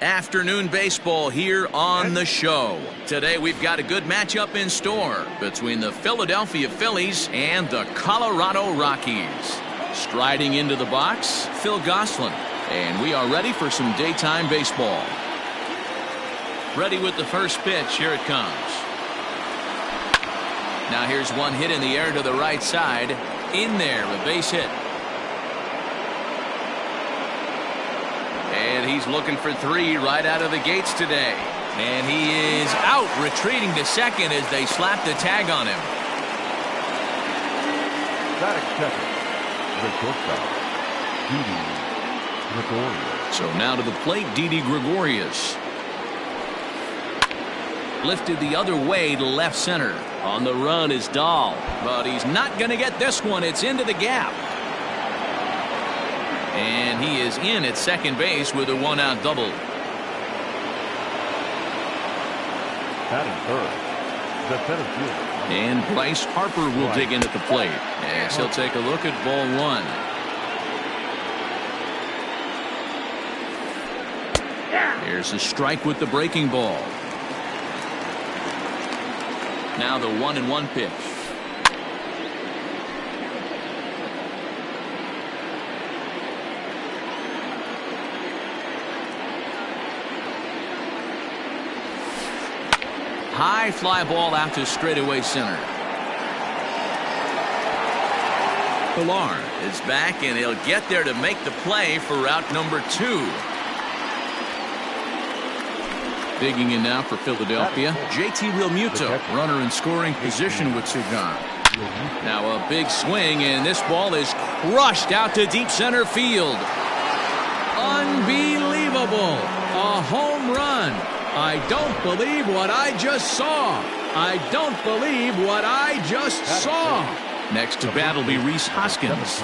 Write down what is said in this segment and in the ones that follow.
Afternoon baseball here on the show. Today we've got a good matchup in store between the Philadelphia Phillies and the Colorado Rockies. Striding into the box, Phil Gosselin. And we are ready for some daytime baseball. Ready with the first pitch. Here it comes. Now here's one hit in the air to the right side. In there, a base hit. And he's looking for three right out of the gates today. And he is out, retreating to second as they slap the tag on him. Batting second, the shortstop, Didi Gregorius. So now to the plate, Didi Gregorius. Lifted the other way to left center. On the run is Dahl, but he's not going to get this one. It's into the gap. And he is in at second base with a one-out double. Batting third, the center fielder. And Bryce Harper will dig in at the plate as he'll take a look at ball one. Here's a strike with the breaking ball. Now the 1-1 pitch. High fly ball out to straightaway center. Pilar is back and he'll get there to make the play for route number 2. Digging in now for Philadelphia, JT Realmuto, runner in scoring position with 2 gone. Now a big swing, and this ball is crushed out to deep center field. Unbelievable. A home run. I don't believe what I just saw. I don't believe what I just saw. Next to bat will be Rhys Hoskins.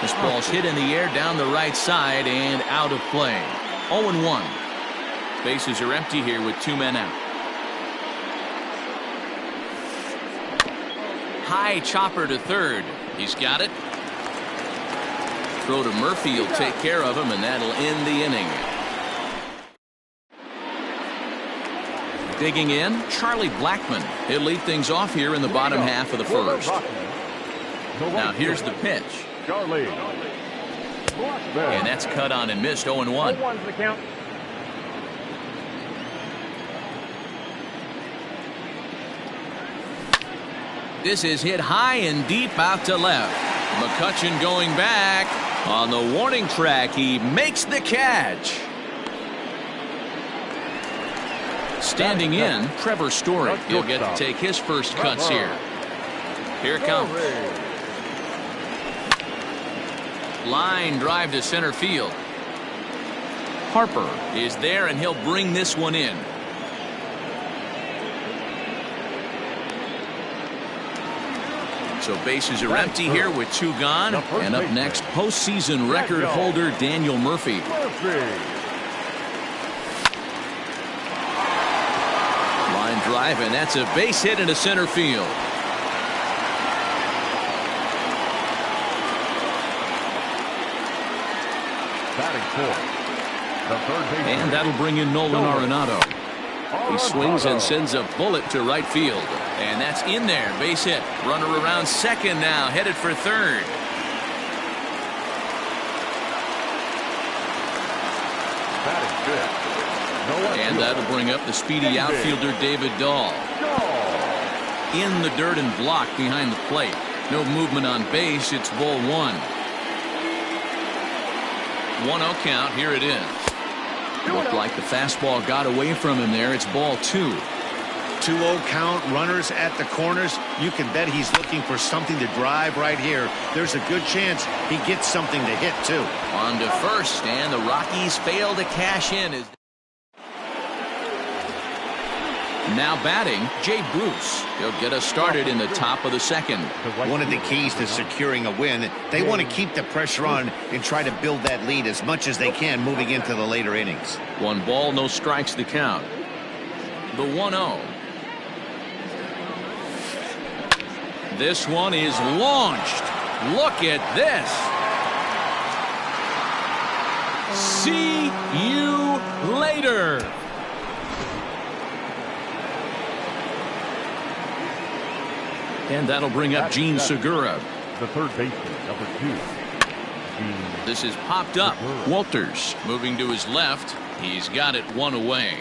This ball's hit in the air down the right side and out of play. 0-1. Bases are empty here with 2 men out. High chopper to third. He's got it. Throw to Murphy. He'll take care of him, and that'll end the inning. Digging in, Charlie Blackmon. He'll lead things off here in the bottom half of the first. Now here's the pitch. And that's cut on and missed. 0-1. This is hit high and deep out to left. McCutchen going back. On the warning track, he makes the catch. Standing in, Trevor Story. He'll get to take his first cuts here. Here it comes. Line drive to center field. Harper is there, and he'll bring this one in. So bases are empty here with 2 gone. And up next, postseason record holder Daniel Murphy. Line drive, and that's a base hit into center field. Batting fourth, the third baseman. And that'll bring in Nolan Arenado. He swings and sends a bullet to right field. And that's in there. Base hit. Runner around second now. Headed for third. Batting fifth. And that'll bring up the speedy outfielder David Dahl. In the dirt and blocked behind the plate. No movement on base. It's ball 1. 1-0 count. Here it is. Looked like the fastball got away from him there. It's ball 2. 2-0 count, runners at the corners. You can bet he's looking for something to drive right here. There's a good chance he gets something to hit too. On to first, and the Rockies fail to cash in. Now batting, Jay Bruce. He'll get us started in the top of the second. One of the keys to securing a win, they want to keep the pressure on and try to build that lead as much as they can moving into the later innings. 1 ball, no strikes to count. The 1-0. This one is launched. Look at this. See you later. And that'll bring up Gene Segura. The third baseman, number 2. This is popped up. Walters moving to his left. He's got it one away.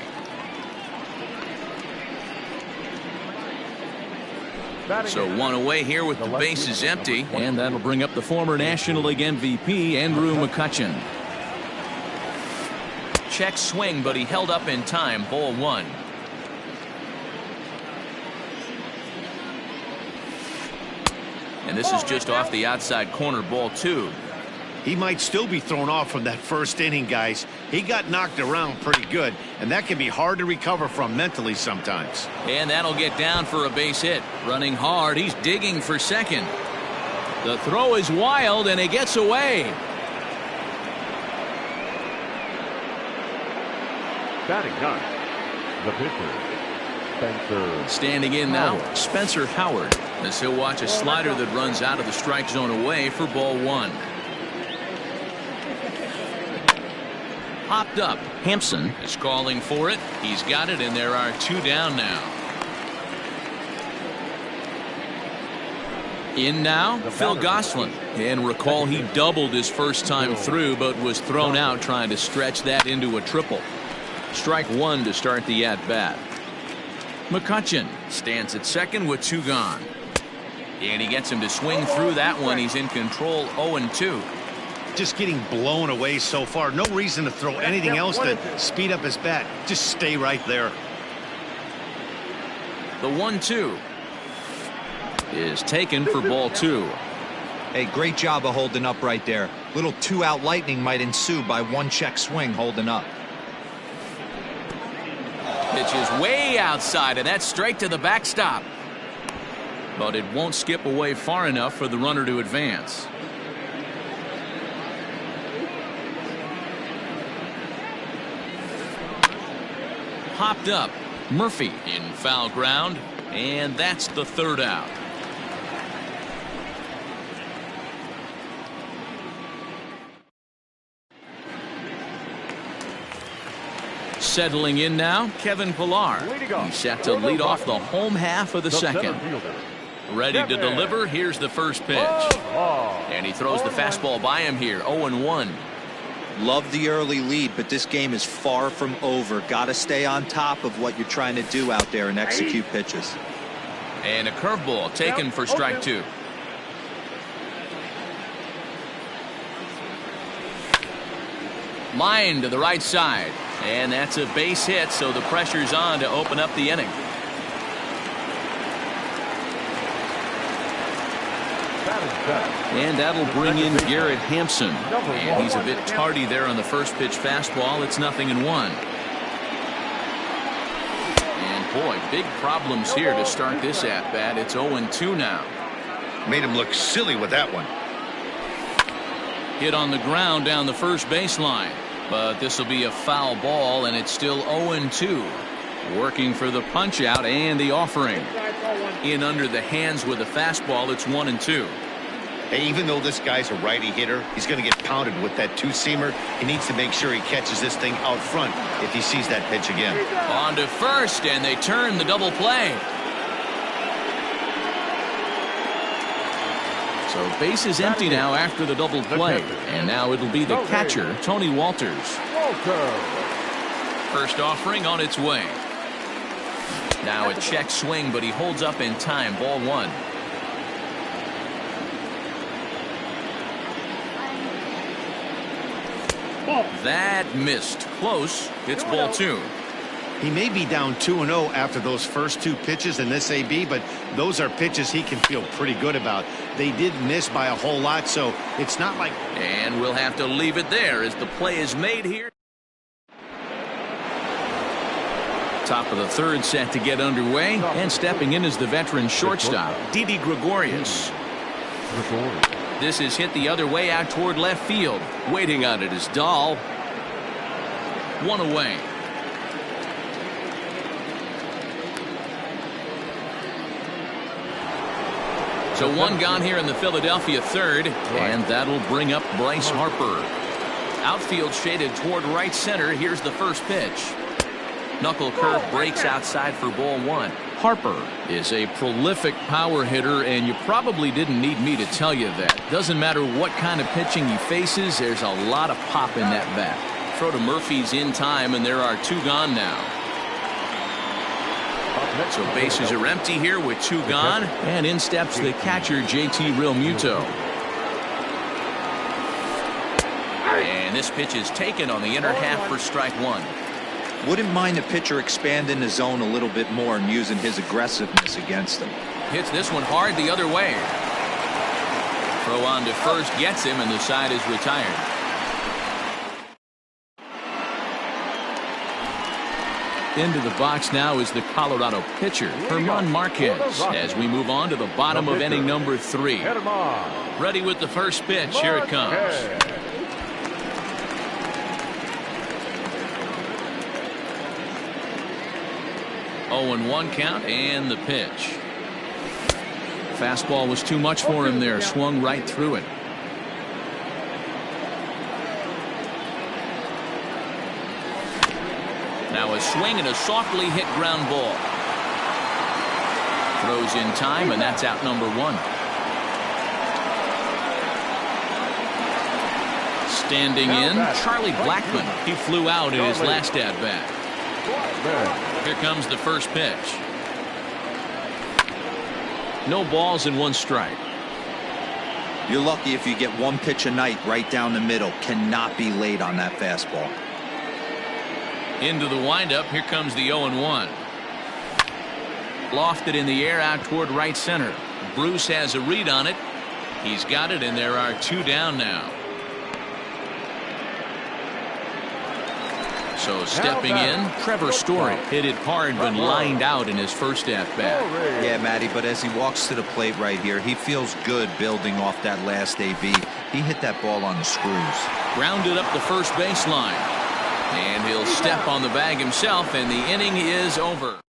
So one away here with the bases empty. And that'll bring up the former National League MVP, Andrew McCutchen. Check swing, but he held up in time. Ball 1. And this is just off the outside corner. Ball 2. He might still be thrown off from that first inning, guys. He got knocked around pretty good, and that can be hard to recover from mentally sometimes. And that'll get down for a base hit. Running hard, he's digging for second. The throw is wild, and it gets away. Batting ninth, the pitcher, Spencer. Standing in now, Howard. Spencer Howard, as he'll watch a slider that runs out of the strike zone away for ball 1. Popped up. Hampson is calling for it. He's got it, and there are 2 down now. In now, Phil Gosselin. And recall he doubled his first time through, but was thrown out trying to stretch that into a triple. Strike 1 to start the at-bat. McCutchen stands at second with 2 gone. And he gets him to swing through that one. He's in control, 0-2. Just getting blown away so far. No reason to throw anything else to speed up his bat. Just stay right there. The 1-2 is taken for ball 2. Hey, great job of holding up right there. Little 2-out lightning might ensue by 1 check swing holding up. Pitch is way outside, and that's straight to the backstop. But it won't skip away far enough for the runner to advance. Popped up. Murphy in foul ground, and that's the 3rd out. Settling in now, Kevin Pillar. He's set to lead off the home half of the second. Ready to deliver. Here's the first pitch. And he throws the fastball by him here. 0-1. Love the early lead, but this game is far from over. Got to stay on top of what you're trying to do out there and execute pitches. And a curveball taken for strike 2. Line to the right side. And that's a base hit, so the pressure's on to open up the inning. And that'll bring in Garrett Hampson. And he's a bit tardy there on the first pitch fastball. It's 0-1. And boy, big problems here to start this at-bat. It's 0-2 now. Made him look silly with that one. Hit on the ground down the first baseline. But this will be a foul ball, and it's still 0-2. Working for the punch out and the offering. In under the hands with a fastball, it's 1-2. Hey, even though this guy's a righty hitter, he's going to get pounded with that 2-seamer. He needs to make sure he catches this thing out front if he sees that pitch again. On to first, and they turn the double play. So base is empty now after the double play. And now it'll be the catcher, Tony Walters. First offering on its way. Now a check swing, but he holds up in time. Ball 1. That missed. Close. It's ball 2. He may be down 2-0 after those first 2 pitches in this AB, but those are pitches he can feel pretty good about. They did miss by a whole lot, so it's not like... And we'll have to leave it there as the play is made here. Top of the 3rd set to get underway, and stepping in is the veteran shortstop, Didi Gregorius. This is hit the other way out toward left field. Waiting on it is Dahl. 1 away. So 1 gone here in the Philadelphia 3rd, and that'll bring up Bryce Harper. Outfield shaded toward right center. Here's the first pitch. Knuckle curve breaks outside for ball one. Harper is a prolific power hitter, and you probably didn't need me to tell you that. Doesn't matter what kind of pitching he faces, there's a lot of pop in that bat. Throw to Murphy's in time, and there are two gone now. So bases are empty here with two gone, and in steps the catcher, JT Realmuto. And this pitch is taken on the inner half for strike one. Wouldn't mind the pitcher expanding the zone a little bit more and using his aggressiveness against him. Hits this one hard the other way. Throw on to first gets him, and the side is retired. Into the box now is the Colorado pitcher, Herman Marquez, as we move on to the bottom of inning number 3. Ready with the first pitch. Here it comes. 0-1 count, and the pitch. Fastball was too much for him there. Swung right through it. Now a swing and a softly hit ground ball. Throws in time, and that's out number 1. Standing in, Charlie Blackmon. He flew out in his last at-bat. Here comes the first pitch. No balls and 1 strike. You're lucky if you get 1 pitch a night right down the middle. Cannot be late on that fastball. Into the windup. Here comes the 0-1. Lofted in the air out toward right center. Bruce has a read on it. He's got it, and there are 2 down now. So stepping in, Trevor Story hit it hard but lined out in his first at-bat. Yeah, Matty, but as he walks to the plate right here, he feels good building off that last AB. He hit that ball on the screws. Grounded up the first baseline. And he'll step on the bag himself, and the inning is over.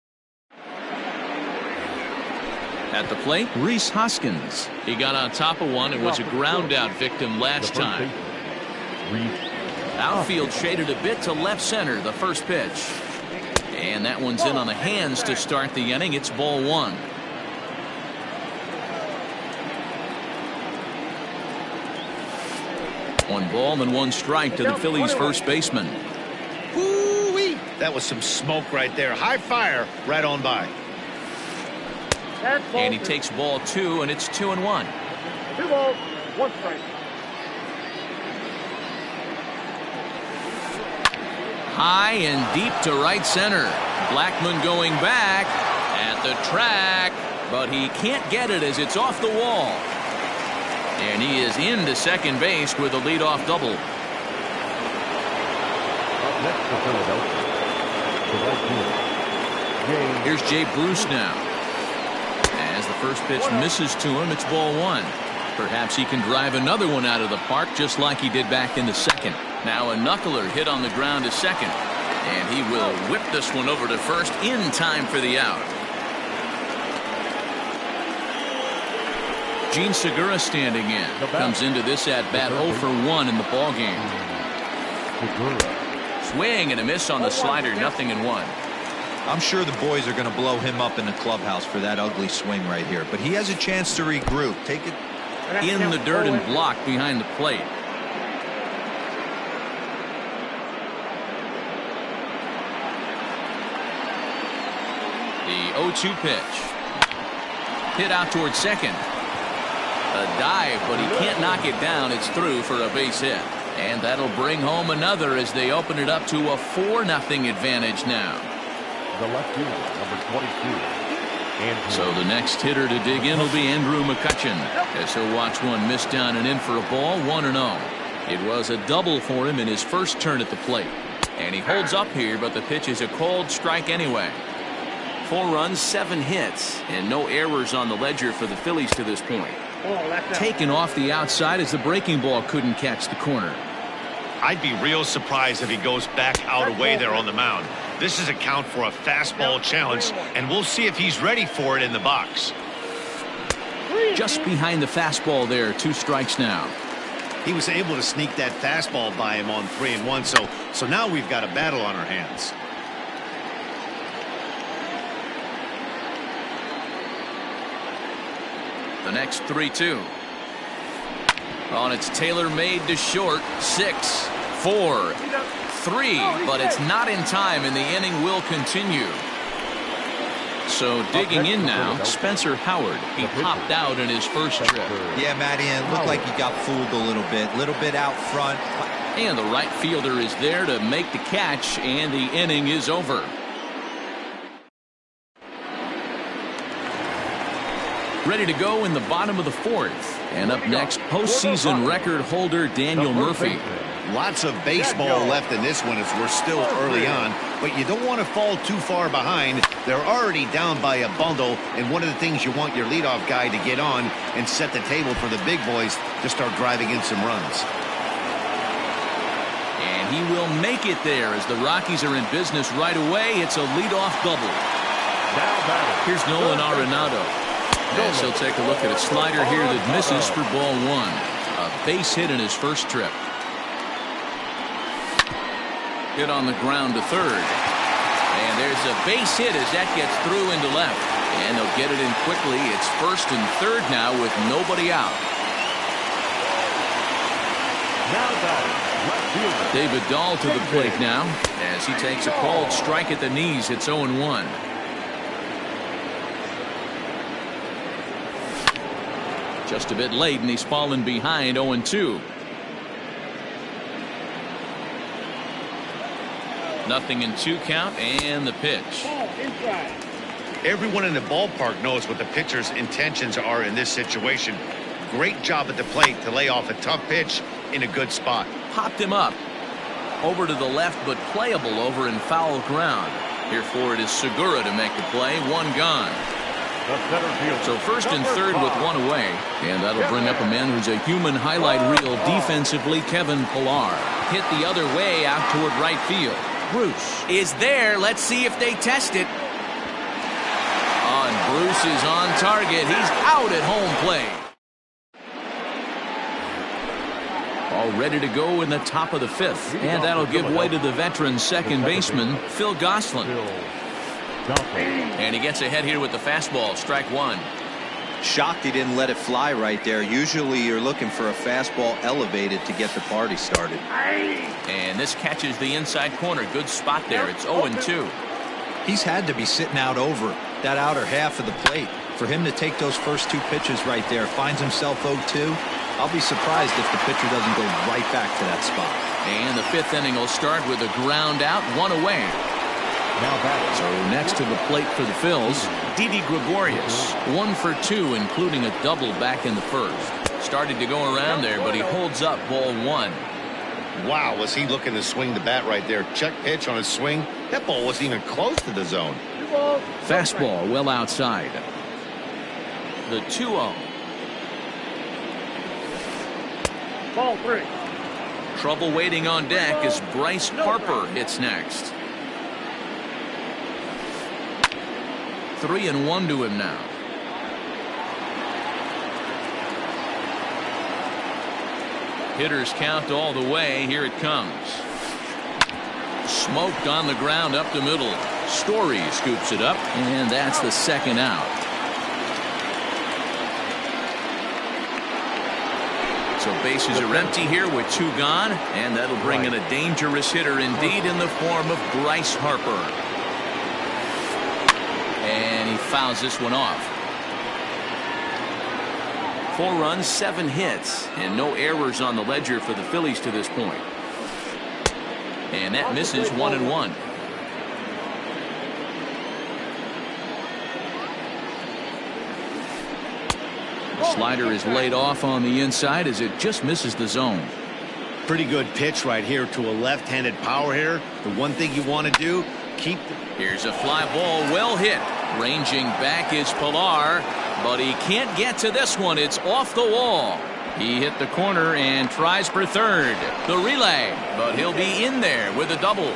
At the plate, Rhys Hoskins. He got on top of one and was a ground-out victim last time. Outfield shaded a bit to left center, the first pitch. And that one's in on the hands to start the inning. It's ball 1. One ball and 1 strike to the Phillies' first baseman. Woo-wee. That was some smoke right there. High fire right on by. And he takes ball 2, and it's 2-1. 2 balls, 1 strike. High and deep to right center. Blackmon going back at the track, but he can't get it as it's off the wall. And he is into second base with a leadoff double. Here's Jay Bruce now. As the first pitch misses to him, it's ball 1. Perhaps he can drive another one out of the park just like he did back in the second. Now a knuckler hit on the ground to second. And he will whip this one over to first in time for the out. Gene Segura standing in. Comes into this at-bat 0 for 1 in the ballgame. Swing and a miss on the slider, 0-1. I'm sure the boys are going to blow him up in the clubhouse for that ugly swing right here. But he has a chance to regroup. Take it in the dirt and blocked behind the plate. The 0-2 pitch. Hit out towards second. A dive, but he can't knock it down. It's through for a base hit. And that'll bring home another as they open it up to a 4-0 advantage now. The left fielder, number 22. So the next hitter to dig in will be Andrew McCutchen, as he'll watch one miss down and in for a ball, 1-0. It was a double for him in his first turn at the plate. And he holds up here, but the pitch is a cold strike anyway. 4 runs, 7 hits, and no errors on the ledger for the Phillies to this point. Taken off the outside as the breaking ball couldn't catch the corner. I'd be real surprised if he goes back out away there on the mound. This is a count for a fastball challenge, and we'll see if he's ready for it in the box. Just behind the fastball there, 2 strikes now. He was able to sneak that fastball by him on 3-1. So now we've got a battle on our hands. The next 3-2. Oh, and it's tailor-made to short. 6, 4, 3, but it's not in time, and the inning will continue. So digging in now, Spencer Howard. He popped out in his first trip. Yeah, Matty, it looked like he got fooled a little bit out front. And the right fielder is there to make the catch, and the inning is over. Ready to go in the bottom of the 4th. And up next, postseason record holder Daniel Murphy. Lots of baseball left in this one as we're still early on, but you don't want to fall too far behind. They're already down by a bundle, and one of the things you want your leadoff guy to get on and set the table for the big boys to start driving in some runs. And he will make it there as the Rockies are in business right away. It's a leadoff double. Here's Nolan Arenado. As he'll take a look at a slider here that misses for ball 1. A base hit in his first trip. Hit on the ground to third. And there's a base hit as that gets through into left. And they'll get it in quickly. It's first and third now with nobody out. David Dahl to the plate now as he takes a called strike at the knees. It's 0-1. Just a bit late, and he's fallen behind 0-2. Nothing in 2 count, and the pitch. Everyone in the ballpark knows what the pitcher's intentions are in this situation. Great job at the plate to lay off a tough pitch in a good spot. Popped him up. Over to the left, but playable over in foul ground. Here for it is Segura to make the play. 1 gone. So first and third with 1 away. And that'll bring up a man who's a human highlight reel defensively, Kevin Pillar. Hit the other way out toward right field. Bruce is there. Let's see if they test it. And Bruce is on target. He's out at home plate. All ready to go in the top of the 5th. And that'll give way to the veteran second baseman, Phil Gosselin. And he gets ahead here with the fastball. Strike 1. Shocked he didn't let it fly right there. Usually you're looking for a fastball elevated to get the party started. And this catches the inside corner. Good spot there. It's 0-2. He's had to be sitting out over that outer half of the plate. For him to take those first 2 pitches right there, finds himself 0-2. I'll be surprised if the pitcher doesn't go right back to that spot. And the 5th inning will start with a ground out, 1 away. So next to the plate for the Phils, Didi Gregorius. 1 for 2, including a double back in the first. Started to go around there, but he holds up ball 1. Wow, was he looking to swing the bat right there. Check pitch on his swing. That ball wasn't even close to the zone. Fastball well outside. The 2-0. Ball 3. Trouble waiting on deck as Bryce Harper hits next. 3-1 to him now. Hitters count all the way. Here it comes. Smoked on the ground up the middle. Story scoops it up, and that's the 2nd out. So bases are empty here with 2 gone, and that'll bring in a dangerous hitter indeed in the form of Bryce Harper. And he fouls this one off. 4 runs, 7 hits, and no errors on the ledger for the Phillies to this point. And that misses 1-1. The slider is laid off on the inside as it just misses the zone. Pretty good pitch right here to a left-handed power hitter. The one thing you want to do, keep. Here's a fly ball, well hit. Ranging back is Pillar, but he can't get to this one. It's off the wall. He hit the corner and tries for third. The relay, but he'll be in there with a double.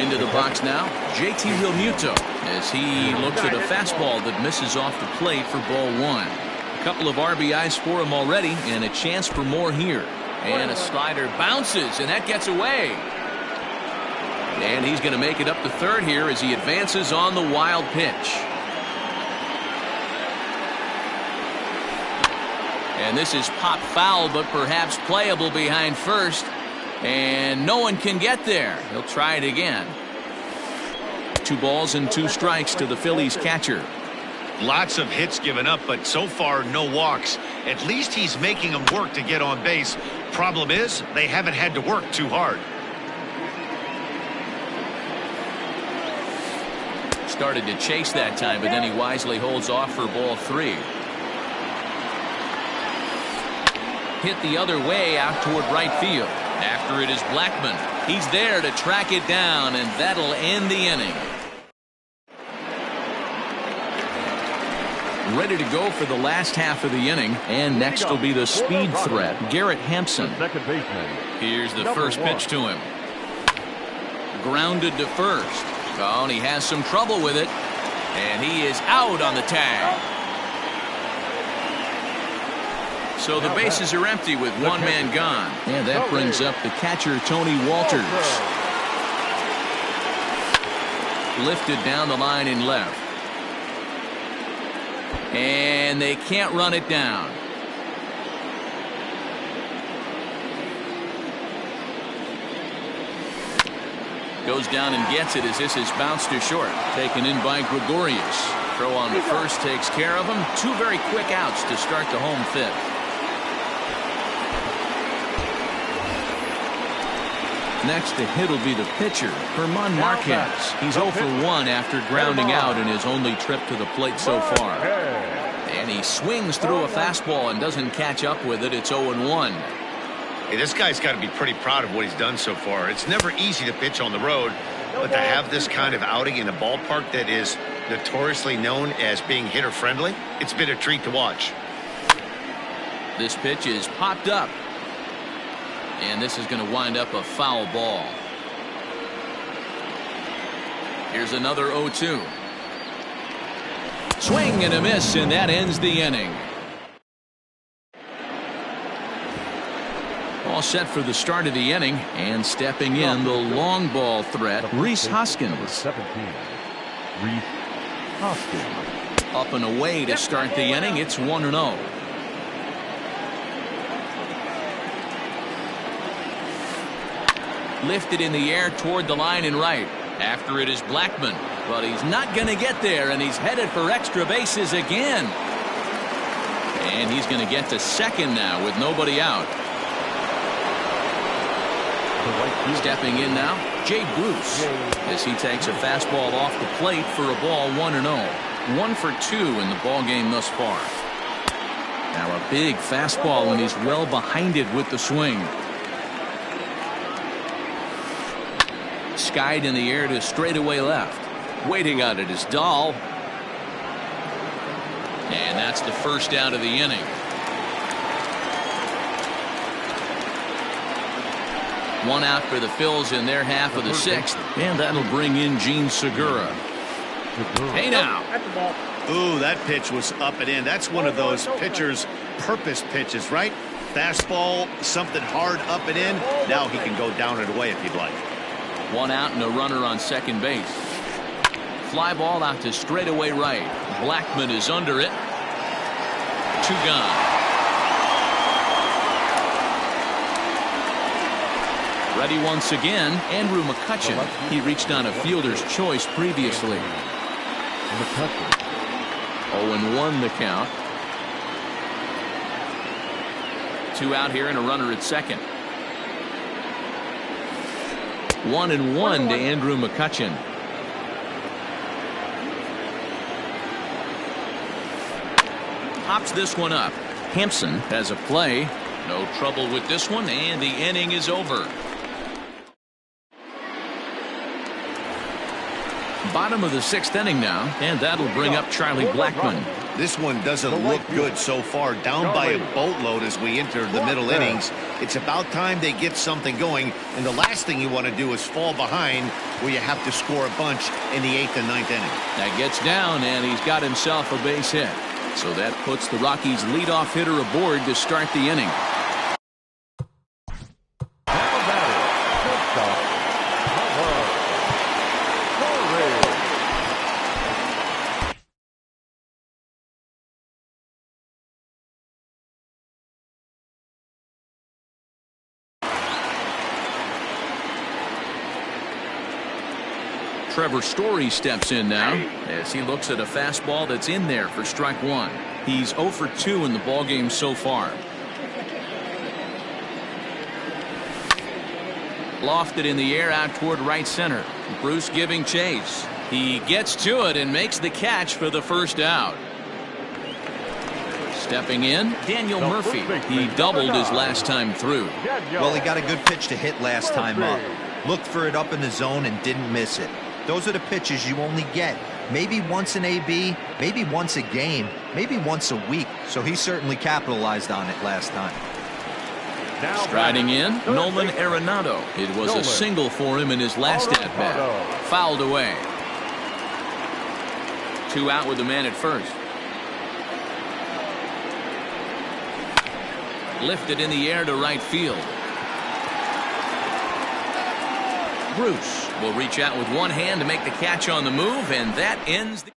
Into the box now, JT Realmuto as he looks at a fastball that misses off the plate for ball 1. Couple of RBIs for him already, and a chance for more here. And a slider bounces, and that gets away. And he's going to make it up to third here as he advances on the wild pitch. And this is pop foul, but perhaps playable behind first. And no one can get there. He'll try it again. 2 balls and 2 strikes to the Phillies catcher. Lots of hits given up, but so far no walks. At least he's making them work to get on base. Problem is, they haven't had to work too hard. Started to chase that time, but then he wisely holds off for ball 3. Hit the other way out toward right field. After it is Blackmon. He's there to track it down, and that'll end the inning. Ready to go for the last half of the inning, and next will be the speed threat, Garrett Hampson. Second baseman. Here's the first pitch to him. Grounded to first. Oh, and he has some trouble with it, and he is out on the tag. So the bases are empty with 1 man gone, and that brings up the catcher, Tony Walters. Lifted down the line in left. And they can't run it down. Goes down and gets it as this is bounced to short. Taken in by Gregorius. Throw on to first takes care of him. 2 very quick outs to start the home 5th. Next to hit will be the pitcher, Herman Marquez. He's 0 for 1 after grounding out in his only trip to the plate so far. And he swings through a fastball and doesn't catch up with it. It's 0-1. Hey, this guy's got to be pretty proud of what he's done so far. It's never easy to pitch on the road, but to have this kind of outing in a ballpark that is notoriously known as being hitter-friendly, it's been a treat to watch. This pitch is popped up. And this is going to wind up a foul ball. Here's another 0-2. Swing and a miss, and that ends the inning. All set for the start of the inning, and stepping in the long ball threat, Rhys Hoskins. 17. Rhys Hoskins. Up and away to start the inning. It's 1-0. Lifted in the air toward the line and right. After it is Blackmon, but he's not going to get there, and he's headed for extra bases again. And he's going to get to second now with nobody out. Stepping in now, Jay Bruce, as he takes a fastball off the plate for a ball 1-0. 1 for 2 in the ball game thus far. Now a big fastball, and he's well behind it with the swing. Skied in the air to straightaway left. Waiting on it is Dahl. And that's the first out of the inning. One out for the Phils in their half of the 6th. And that'll bring in Gene Segura. Hey now. Ooh, that pitch was up and in. That's one of those pitcher's purpose pitches, right? Fastball, something hard up and in. Now he can go down and away if he'd like. 1 out and a runner on second base. Fly ball out to straightaway right. Blackmon is under it. 2 gone. Ready once again, Andrew McCutchen. He reached on a fielder's choice previously. 0-1 the count. 2 out here and a runner at second. 1-1 to Andrew McCutchen. Pops this one up. Hampson has a play. No trouble with this one, and the inning is over. Bottom of the 6th inning now, and that'll bring up Charlie Blackmon. This one doesn't look good so far. Down by a boatload as we enter the middle innings. It's about time they get something going, and the last thing you want to do is fall behind where you have to score a bunch in the 8th and 9th inning. That gets down, and he's got himself a base hit. So that puts the Rockies' leadoff hitter aboard to start the inning. Trevor Story steps in now as he looks at a fastball that's in there for strike one. He's 0 for 2 in the ballgame so far. Lofted in the air out toward right center. Bruce giving chase. He gets to it and makes the catch for the first out. Stepping in, Daniel Murphy. He doubled his last time through. Well, he got a good pitch to hit last time up. Looked for it up in the zone and didn't miss it. Those are the pitches you only get maybe once in AB, maybe once a game, maybe once a week. So he certainly capitalized on it last time. Striding in, Nolan Arenado. It was a single for him in his last at-bat. Fouled away. 2 out with the man at first. Lifted in the air to right field. Bruce will reach out with one hand to make the catch on the move, and that ends the...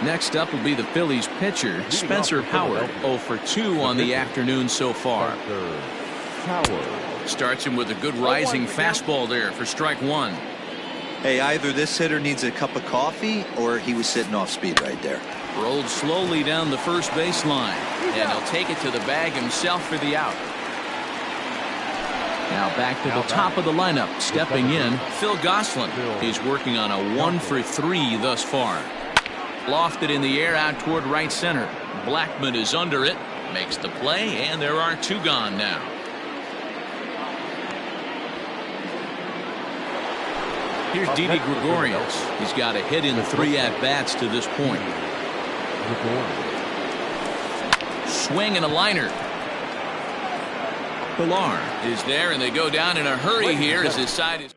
Next up will be the Phillies pitcher, Spencer Howard, 0 for 2 on the afternoon so far. Starts him with a good rising fastball there for strike one. Hey, either this hitter needs a cup of coffee or he was sitting off speed right there. Rolled slowly down the first base line, and he'll take it to the bag himself for the out. Now back to the top of the lineup. Stepping in, Phil Gosselin. He's working on a 1 for 3 thus far. Lofted in the air out toward right center. Blackman is under it. Makes the play, and there are 2 gone now. Here's Didi Gregorius. He's got a hit in 3 at-bats to this point. Swing and a liner. Pilar is there, and they go down in a hurry here as his side is.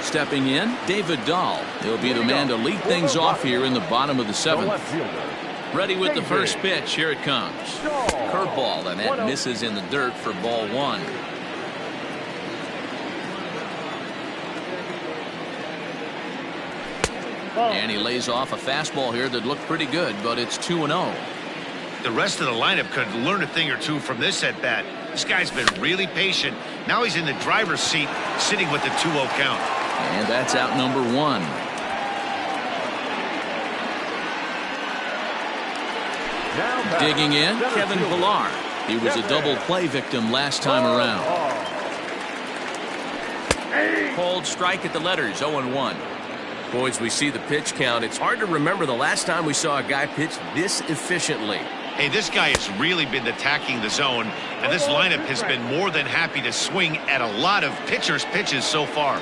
Stepping in, David Dahl. He'll be the man to lead things off here in the bottom of the 7th. Ready with the first pitch. Here it comes. Curveball, and that misses in the dirt for ball 1. And he lays off a fastball here that looked pretty good, but it's 2-0. The rest of the lineup could learn a thing or two from this at-bat. This guy's been really patient. Now he's in the driver's seat, sitting with the 2-0 count. And that's out number 1. Digging in, Kevin Pilar. He was a double play victim last time around. Called strike at the letters, 0-1. Boys, we see the pitch count. It's hard to remember the last time we saw a guy pitch this efficiently. Hey, this guy has really been attacking the zone, and this lineup has been more than happy to swing at a lot of pitchers' pitches so far.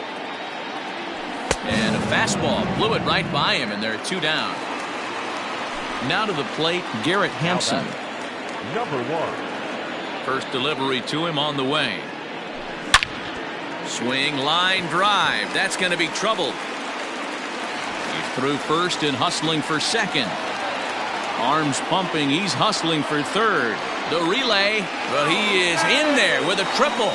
And a fastball blew it right by him, and there are 2 down. Now to the plate, Garrett Hampson. Number 1. First delivery to him on the way. Swing, line, drive. That's going to be trouble. He's through first and hustling for second. Arms pumping. He's hustling for third. The relay. Well, he is in there with a triple.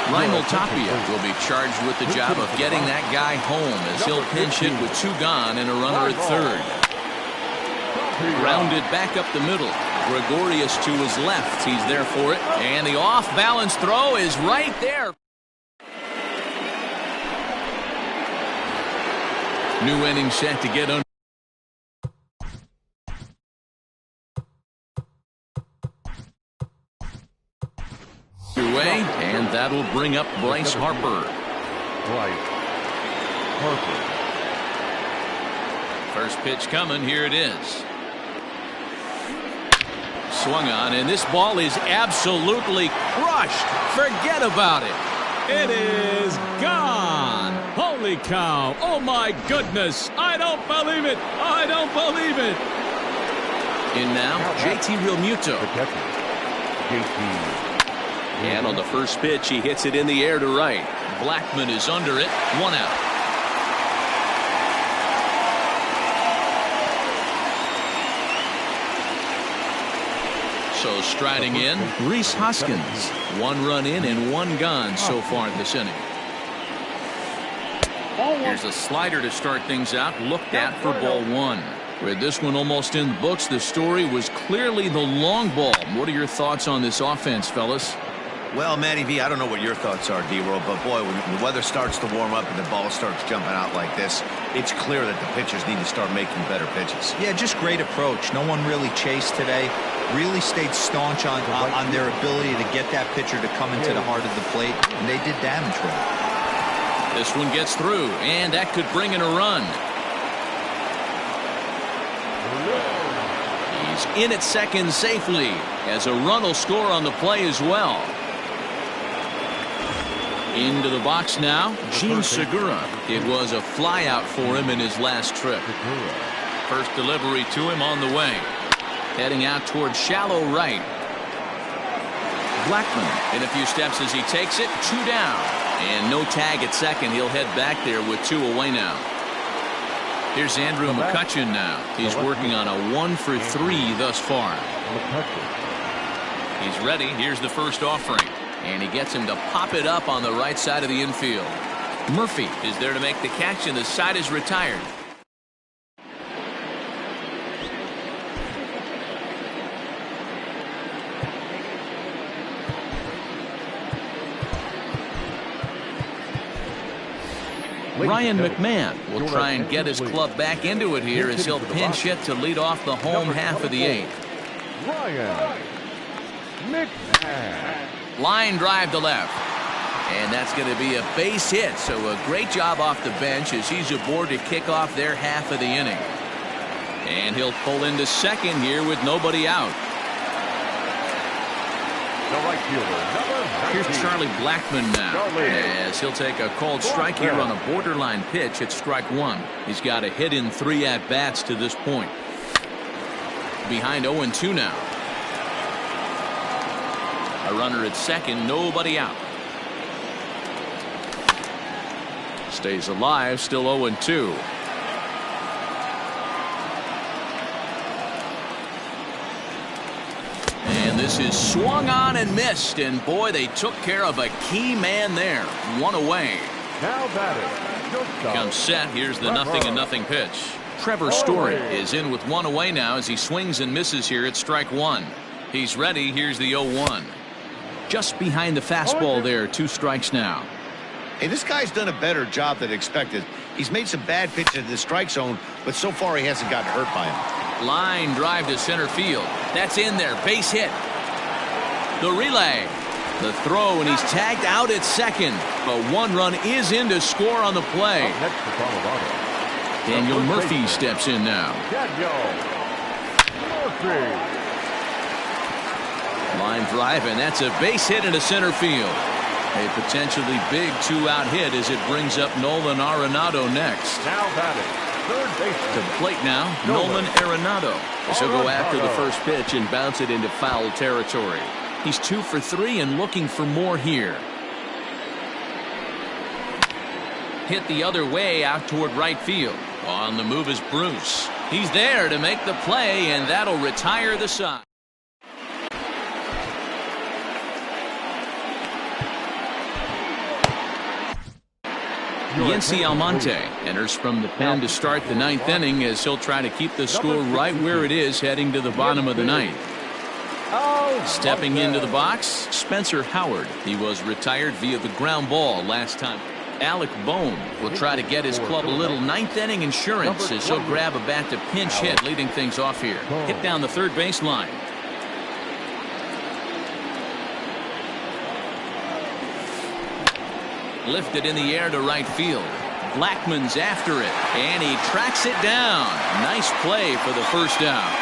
Raimel Tapia will be charged with the job of getting that guy home as he'll pinch hit with 2 gone and a runner at third. Grounded back up the middle. Gregorius to his left. He's there for it. And the off-balance throw is right there. New inning set to get under. Away, and that'll bring up Bryce Harper. First pitch coming. Here it is. Swung on, and this ball is absolutely crushed. Forget about it. It is gone. Holy cow. Oh, my goodness. I don't believe it. I don't believe it. In now, JT Realmuto. The catcher, JT. And on the first pitch, he hits it in the air to right. Blackman is under it. 1 out. So striding in, Rhys Hoskins. 1 run in and 1 gone so far this inning. Here's a slider to start things out. Looked at for ball 1. With this one almost in the books, the story was clearly the long ball. What are your thoughts on this offense, fellas? Well, Matty V, I don't know what your thoughts are, D-Roll, but boy, when the weather starts to warm up and the ball starts jumping out like this, it's clear that the pitchers need to start making better pitches. Yeah, just great approach. No one really chased today. Really stayed staunch on their ability to get that pitcher to come into the heart of the plate, and they did damage with it. This one gets through, and that could bring in a run. He's in at second safely, as a run will score on the play as well. Into the box now, Gene Segura. It was a flyout for him in his last trip. First delivery to him on the way. Heading out towards shallow right. Blackman in a few steps as he takes it. 2 down. And no tag at second. He'll head back there with 2 away now. Here's Andrew McCutchen now. He's working on a 1 for 3 thus far. He's ready. Here's the first offering. And he gets him to pop it up on the right side of the infield. Murphy is there to make the catch, and the side is retired. Ryan McMahon will try and get his club back into it here as he'll pinch hit to lead off the home half of the 8th. Ryan McMahon. Line drive to left. And that's going to be a base hit. So a great job off the bench as he's aboard to kick off their half of the inning. And he'll pull into second here with nobody out. The right fielder, number 19. Here's Charlie Blackman now, as he'll take a called strike here on a borderline pitch at strike 1. He's got a hit in 3 at-bats to this point. Behind 0-2 now. A runner at second, nobody out. Stays alive, still 0-2. And this is swung on and missed, and boy, they took care of a key man there. 1 away. Now batting. Comes set. Here's the 0-0 pitch. Trevor Story is in with 1 away now as he swings and misses here at strike 1. He's ready. Here's the 0-1. Just behind the fastball there. 2 strikes now. Hey, this guy's done a better job than expected. He's made some bad pitches in the strike zone, but so far he hasn't gotten hurt by him. Line drive to center field. That's in there. Base hit. The relay. The throw, and he's tagged out at second. But 1 run is in to score on the play. Daniel Murphy steps in now. Daniel Murphy. Line drive, and that's a base hit into center field. A potentially big 2-out hit as it brings up Nolan Arenado next. Now batting, third base. To the plate now, Nolan Arenado. As he'll go after the first pitch and bounce it into foul territory. He's 2 for 3 and looking for more here. Hit the other way out toward right field. On the move is Bruce. He's there to make the play, and that'll retire the side. Yency Almonte enters from the pen to start the 9th inning as he'll try to keep the score right where it is heading to the bottom of the 9th. Stepping into the box, Spencer Howard. He was retired via the ground ball last time. Alec Bohm will try to get his club a little 9th inning insurance as he'll grab a bat to pinch hit, leading things off here. Hit down the third baseline. Lifted in the air to right field. Blackman's after it, and he tracks it down. Nice play for the first out.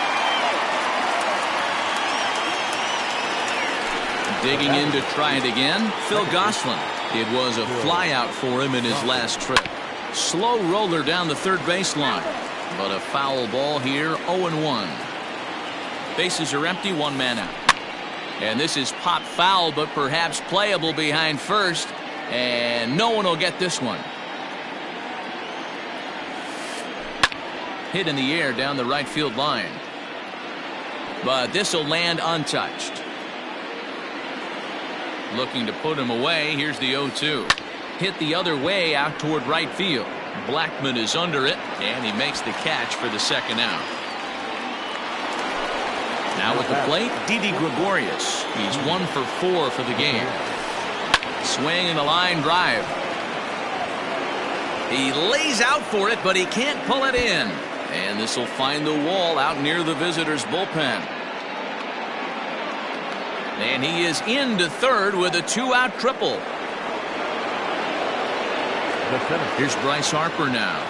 Digging in to try it again, Phil Gosselin. It was a flyout for him in his last trip. Slow roller down the third baseline, but a foul ball here, 0-1. Bases are empty, one man out. And this is pop foul, but perhaps playable behind first. And no one will get this one. Hit in the air down the right field line. But this will land untouched. Looking to put him away. Here's the 0-2. Hit the other way out toward right field. Blackman is under it, and he makes the catch for the second out. Now at the plate, Didi Gregorius. He's 1 for 4 for the game. Swing and a line drive. He lays out for it, but he can't pull it in. And this will find the wall out near the visitors' bullpen. And he is into third with a 2-out triple. Here's Bryce Harper now.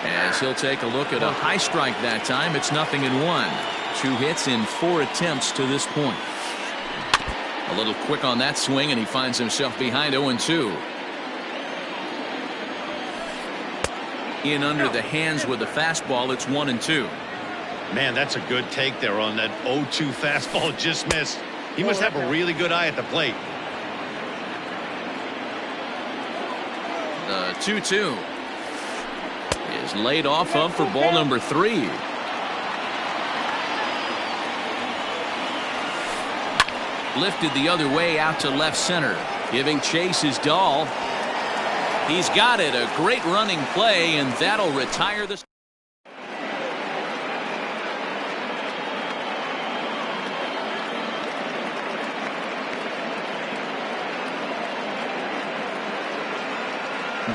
As he'll take a look at a high strike that time. It's 0-1. 2 hits in 4 attempts to this point. A little quick on that swing, and he finds himself behind 0-2. In under the hands with the fastball, it's 1-2. Man, that's a good take there on that 0-2 fastball. Just missed. He must have a really good eye at the plate. The 2-2 is laid off of for ball number 3. Lifted the other way out to left center. Giving chase is Dahl. He's got it. A great running play, and that'll retire this.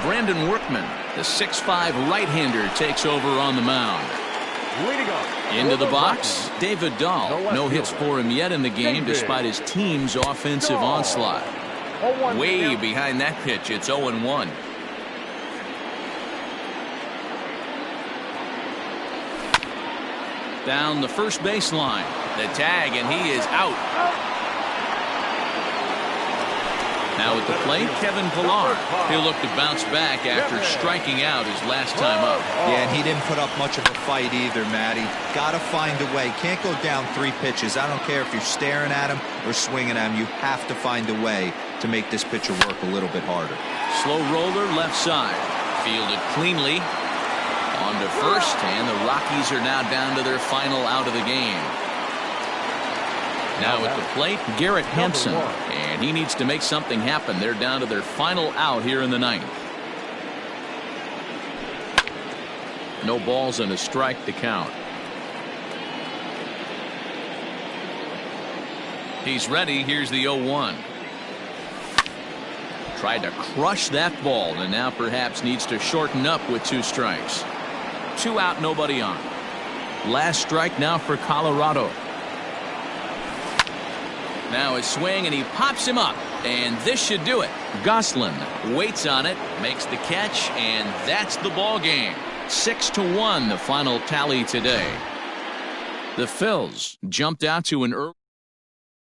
Brandon Workman, the 6'5" right-hander, takes over on the mound. Into the box, David Dahl. No hits for him yet in the game despite his team's offensive onslaught. Way behind that pitch, it's 0-1. Down the first baseline. The tag, and he is out. Now at the plate, Kevin Pillar. He'll look to bounce back after striking out his last time up. Yeah, and he didn't put up much of a fight either, Matty. Got to find a way. Can't go down 3 pitches. I don't care if you're staring at him or swinging at him. You have to find a way to make this pitcher work a little bit harder. Slow roller left side. Fielded cleanly. On to first, and the Rockies are now down to their final out of the game. Now at the plate, Garrett Hampson, and he needs to make something happen. They're down to their final out here in the 9th. No balls and a strike to count. He's ready. Here's the 0-1. Tried to crush that ball, and now perhaps needs to shorten up with 2 strikes. 2 out, nobody on. Last strike now for Colorado. Now his swing, and he pops him up, and this should do it. Goslin waits on it, makes the catch, and that's the ball game. 6-1, the final tally today. The Phils jumped out to an early